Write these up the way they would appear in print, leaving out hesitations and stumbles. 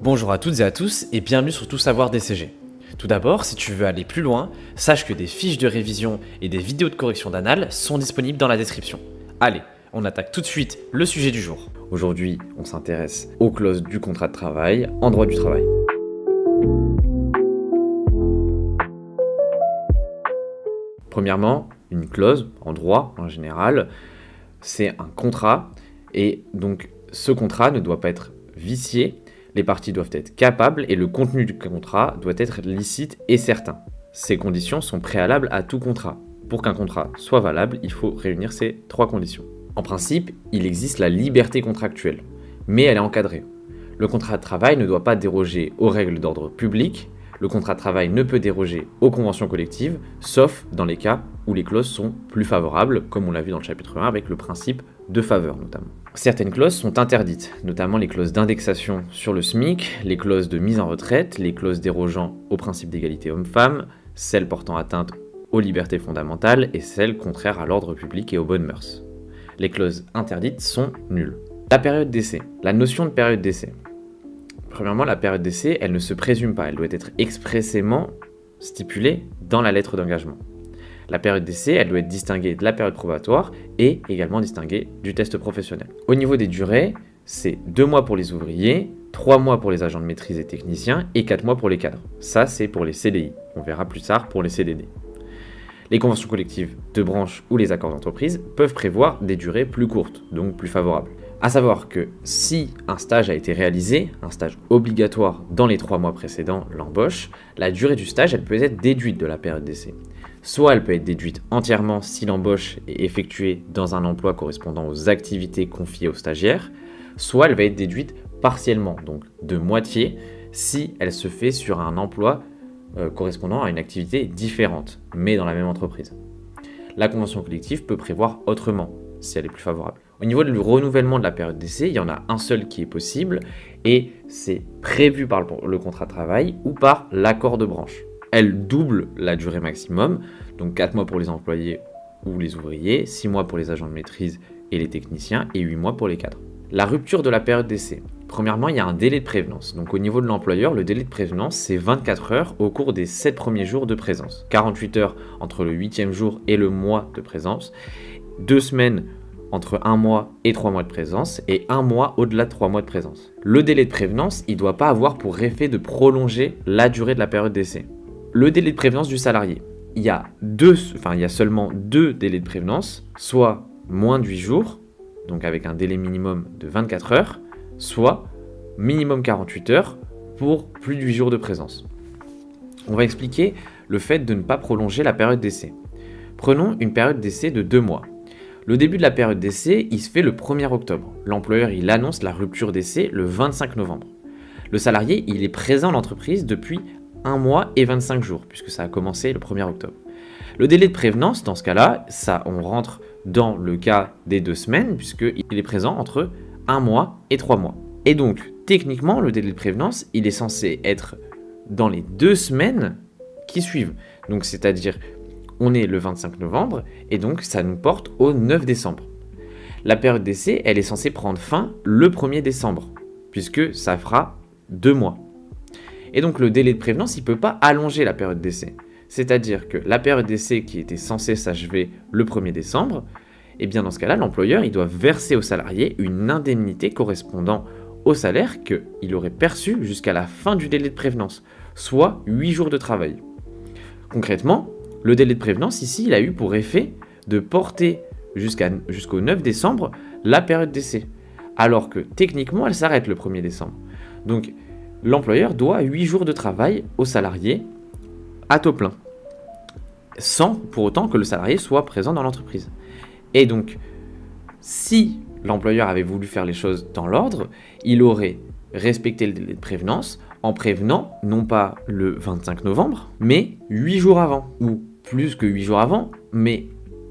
Bonjour à toutes et à tous et bienvenue sur Tout Savoir DCG. Tout d'abord, si tu veux aller plus loin, sache que des fiches de révision et des vidéos de correction d'annales sont disponibles dans la description. Allez, on attaque tout de suite le sujet du jour. Aujourd'hui, on s'intéresse aux clauses du contrat de travail en droit du travail. Premièrement, une clause en droit en général, c'est un contrat et donc ce contrat ne doit pas être vicié. Les parties doivent être capables et le contenu du contrat doit être licite et certain. Ces conditions sont préalables à tout contrat. Pour qu'un contrat soit valable, il faut réunir ces trois conditions. En principe, il existe la liberté contractuelle, mais elle est encadrée. Le contrat de travail ne doit pas déroger aux règles d'ordre public. Le contrat de travail ne peut déroger aux conventions collectives, sauf dans les cas où les clauses sont plus favorables, comme on l'a vu dans le chapitre 1 avec le principe de faveur notamment. Certaines clauses sont interdites, notamment les clauses d'indexation sur le SMIC, les clauses de mise en retraite, les clauses dérogeant au principe d'égalité homme-femme, celles portant atteinte aux libertés fondamentales et celles contraires à l'ordre public et aux bonnes mœurs. Les clauses interdites sont nulles. La période d'essai. La notion de période d'essai. Premièrement, la période d'essai, elle ne se présume pas, elle doit être expressément stipulée dans la lettre d'engagement. La période d'essai, elle doit être distinguée de la période probatoire et également distinguée du test professionnel. Au niveau des durées, c'est 2 mois pour les ouvriers, 3 mois pour les agents de maîtrise et techniciens et 4 mois pour les cadres. Ça, c'est pour les CDI. On verra plus tard pour les CDD. Les conventions collectives de branche ou les accords d'entreprise peuvent prévoir des durées plus courtes, donc plus favorables. À savoir que si un stage a été réalisé, un stage obligatoire dans les 3 mois précédant l'embauche, la durée du stage, elle peut être déduite de la période d'essai. Soit elle peut être déduite entièrement si l'embauche est effectuée dans un emploi correspondant aux activités confiées aux stagiaires, soit elle va être déduite partiellement, donc de moitié, si elle se fait sur un emploi correspondant à une activité différente, mais dans la même entreprise. La convention collective peut prévoir autrement, si elle est plus favorable. Au niveau du renouvellement de la période d'essai, il y en a un seul qui est possible, et c'est prévu par le contrat de travail ou par l'accord de branche. Elle double la durée maximum, donc 4 mois pour les employés ou les ouvriers, 6 mois pour les agents de maîtrise et les techniciens, et 8 mois pour les cadres. La rupture de la période d'essai. Premièrement, il y a un délai de prévenance. Donc au niveau de l'employeur, le délai de prévenance, c'est 24 heures au cours des 7 premiers jours de présence. 48 heures entre le 8e jour et le mois de présence. 2 semaines entre 1 mois et 3 mois de présence, et 1 mois au-delà de 3 mois de présence. Le délai de prévenance, il ne doit pas avoir pour effet de prolonger la durée de la période d'essai. Le délai de prévenance du salarié. Il y a seulement 2 délais de prévenance, soit moins de 8 jours, donc avec un délai minimum de 24 heures, soit minimum 48 heures pour plus de 8 jours de présence. On va expliquer le fait de ne pas prolonger la période d'essai. Prenons une période d'essai de 2 mois. Le début de la période d'essai, il se fait le 1er octobre. L'employeur, il annonce la rupture d'essai le 25 novembre. Le salarié, il est présent dans l'entreprise depuis 1 mois et 25 jours, puisque ça a commencé le 1er octobre. Le délai de prévenance, dans ce cas-là, on rentre dans le cas des 2 semaines, puisqu'il est présent entre 1 mois et 3 mois. Et donc, techniquement, le délai de prévenance, il est censé être dans les 2 semaines qui suivent. Donc, c'est-à-dire, on est le 25 novembre, et donc ça nous porte au 9 décembre. La période d'essai, elle est censée prendre fin le 1er décembre, puisque ça fera 2 mois. Et donc, le délai de prévenance, il ne peut pas allonger la période d'essai. C'est-à-dire que la période d'essai qui était censée s'achever le 1er décembre, et bien dans ce cas-là, l'employeur, il doit verser au salarié une indemnité correspondant au salaire qu'il aurait perçu jusqu'à la fin du délai de prévenance, soit 8 jours de travail. Concrètement, le délai de prévenance, ici, il a eu pour effet de porter jusqu'au 9 décembre la période d'essai, alors que techniquement, elle s'arrête le 1er décembre. Donc, l'employeur doit 8 jours de travail au salarié à taux plein, sans pour autant que le salarié soit présent dans l'entreprise. Et donc, si l'employeur avait voulu faire les choses dans l'ordre, il aurait respecté le délai de prévenance en prévenant non pas le 25 novembre, mais 8 jours avant, ou plus que 8 jours avant, mais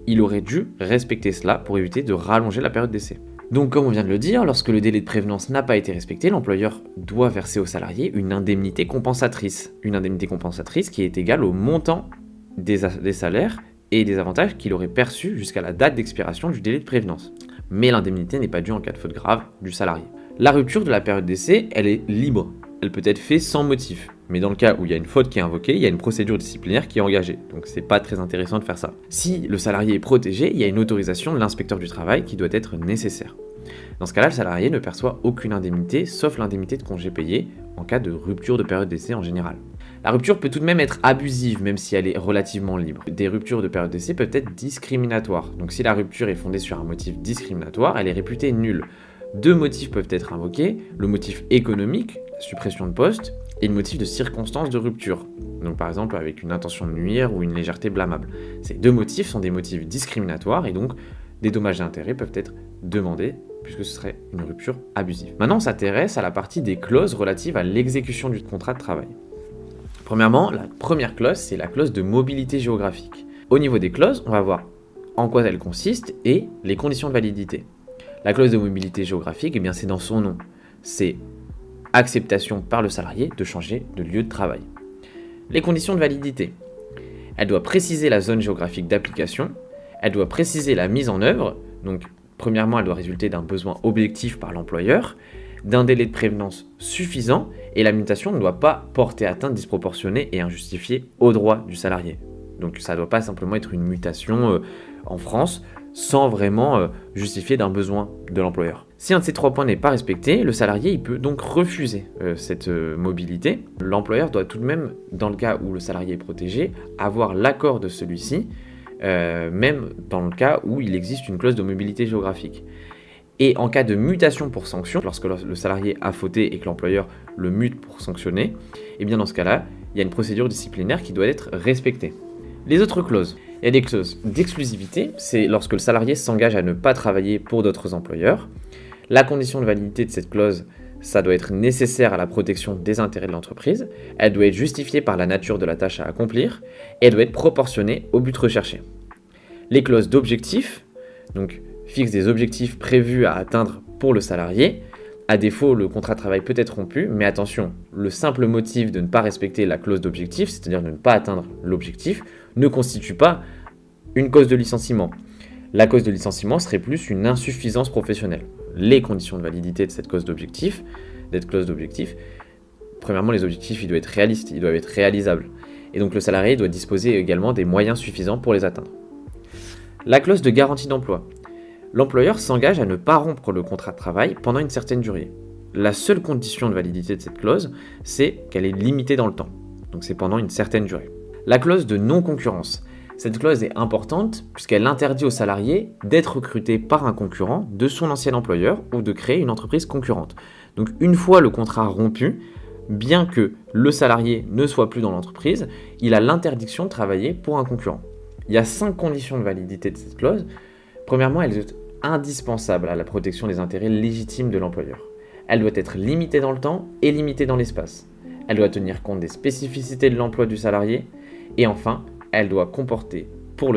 il aurait dû respecter cela pour éviter de rallonger la période d'essai. Donc comme on vient de le dire, lorsque le délai de prévenance n'a pas été respecté, l'employeur doit verser au salarié une indemnité compensatrice. Une indemnité compensatrice qui est égale au montant des salaires et des avantages qu'il aurait perçus jusqu'à la date d'expiration du délai de prévenance. Mais l'indemnité n'est pas due en cas de faute grave du salarié. La rupture de la période d'essai, elle est libre. elle peut être faite sans motif. Mais dans le cas où il y a une faute qui est invoquée, il y a une procédure disciplinaire qui est engagée. Donc c'est pas très intéressant de faire ça. Si le salarié est protégé, il y a une autorisation de l'inspecteur du travail qui doit être nécessaire. Dans ce cas-là, le salarié ne perçoit aucune indemnité, sauf l'indemnité de congé payé, en cas de rupture de période d'essai en général. La rupture peut tout de même être abusive, même si elle est relativement libre. Des ruptures de période d'essai peuvent être discriminatoires. Donc si la rupture est fondée sur un motif discriminatoire, elle est réputée nulle. Deux motifs peuvent être invoqués, le motif économique, la suppression de poste, et le motif de circonstance de rupture. Donc par exemple avec une intention de nuire ou une légèreté blâmable. Ces deux motifs sont des motifs discriminatoires et donc des dommages et intérêts peuvent être demandés puisque ce serait une rupture abusive. Maintenant on s'intéresse à la partie des clauses relatives à l'exécution du contrat de travail. Premièrement, la première clause, c'est la clause de mobilité géographique. Au niveau des clauses, on va voir en quoi elles consistent et les conditions de validité. La clause de mobilité géographique, eh bien, c'est dans son nom. C'est acceptation par le salarié de changer de lieu de travail. Les conditions de validité. Elle doit préciser la zone géographique d'application. Elle doit préciser la mise en œuvre. Donc, premièrement, elle doit résulter d'un besoin objectif par l'employeur, d'un délai de prévenance suffisant, et la mutation ne doit pas porter atteinte disproportionnée et injustifiée aux droits du salarié. Donc ça ne doit pas simplement être une mutation en France sans vraiment justifier d'un besoin de l'employeur. Si un de ces trois points n'est pas respecté, le salarié il peut donc refuser cette mobilité. L'employeur doit tout de même, dans le cas où le salarié est protégé, avoir l'accord de celui-ci, même dans le cas où il existe une clause de mobilité géographique. Et en cas de mutation pour sanction, lorsque le salarié a fauté et que l'employeur le mute pour sanctionner, et bien dans ce cas-là, il y a une procédure disciplinaire qui doit être respectée. Les autres clauses. Il y a des clauses d'exclusivité, c'est lorsque le salarié s'engage à ne pas travailler pour d'autres employeurs. La condition de validité de cette clause, ça doit être nécessaire à la protection des intérêts de l'entreprise, elle doit être justifiée par la nature de la tâche à accomplir, et elle doit être proportionnée au but recherché. Les clauses d'objectif, donc fixe des objectifs prévus à atteindre pour le salarié. À défaut, le contrat de travail peut être rompu, mais attention, le simple motif de ne pas respecter la clause d'objectif, c'est-à-dire de ne pas atteindre l'objectif, ne constitue pas une cause de licenciement. La cause de licenciement serait plus une insuffisance professionnelle. Les conditions de validité de cette clause d'objectif, premièrement, les objectifs, ils doivent être réalistes, ils doivent être réalisables. Et donc le salarié doit disposer également des moyens suffisants pour les atteindre. La clause de garantie d'emploi. L'employeur s'engage à ne pas rompre le contrat de travail pendant une certaine durée. La seule condition de validité de cette clause, c'est qu'elle est limitée dans le temps. Donc c'est pendant une certaine durée. La clause de non-concurrence. Cette clause est importante puisqu'elle interdit au salarié d'être recruté par un concurrent de son ancien employeur ou de créer une entreprise concurrente. Donc une fois le contrat rompu, bien que le salarié ne soit plus dans l'entreprise, il a l'interdiction de travailler pour un concurrent. Il y a 5 conditions de validité de cette clause. Premièrement, elle est indispensable à la protection des intérêts légitimes de l'employeur. Elle doit être limitée dans le temps et limitée dans l'espace. Elle doit tenir compte des spécificités de l'emploi du salarié. Et enfin, elle doit comporter pour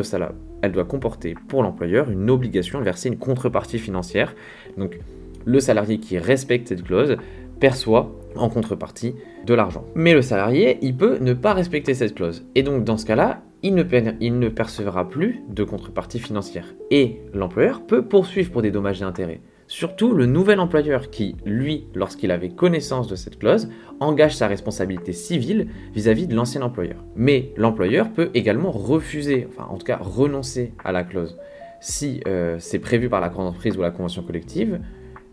l'employeur une obligation de verser une contrepartie financière. Donc, le salarié qui respecte cette clause perçoit en contrepartie de l'argent. Mais le salarié, il peut ne pas respecter cette clause. Et donc, dans ce cas-là, il ne percevra plus de contrepartie financière. Et l'employeur peut poursuivre pour des dommages et intérêts. Surtout le nouvel employeur qui, lui, lorsqu'il avait connaissance de cette clause, engage sa responsabilité civile vis-à-vis de l'ancien employeur. Mais l'employeur peut également refuser, enfin en tout cas renoncer à la clause si c'est prévu par la grande entreprise ou la convention collective,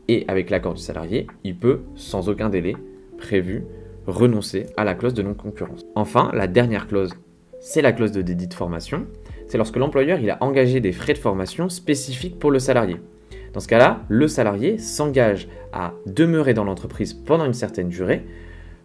et avec l'accord du salarié, il peut, sans aucun délai prévu, renoncer à la clause de non-concurrence. Enfin, la dernière clause, c'est la clause de dédit de formation. C'est lorsque l'employeur il a engagé des frais de formation spécifiques pour le salarié. Dans ce cas-là, le salarié s'engage à demeurer dans l'entreprise pendant une certaine durée,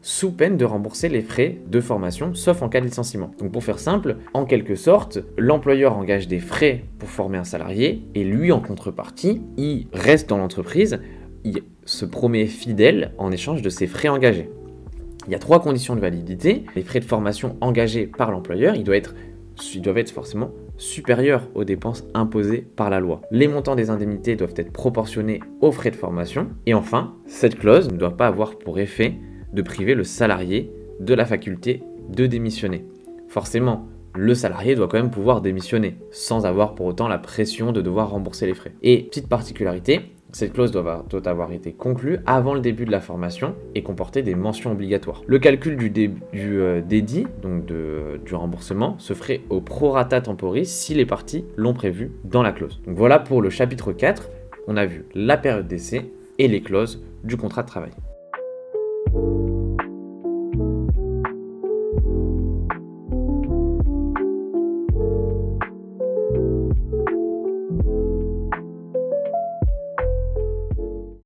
sous peine de rembourser les frais de formation, sauf en cas de licenciement. Donc pour faire simple, en quelque sorte, l'employeur engage des frais pour former un salarié, et lui, en contrepartie, il reste dans l'entreprise, il se promet fidèle en échange de ses frais engagés. Il y a 3 conditions de validité. Les frais de formation engagés par l'employeur, ils doivent être forcément supérieurs aux dépenses imposées par la loi. Les montants des indemnités doivent être proportionnés aux frais de formation. Et enfin, cette clause ne doit pas avoir pour effet de priver le salarié de la faculté de démissionner. Forcément, le salarié doit quand même pouvoir démissionner, sans avoir pour autant la pression de devoir rembourser les frais. Et petite particularité, Cette clause doit avoir été conclue avant le début de la formation et comporter des mentions obligatoires. Le calcul du dédit, donc du remboursement, se ferait au prorata temporis si les parties l'ont prévu dans la clause. Donc voilà pour le chapitre 4, on a vu la période d'essai et les clauses du contrat de travail.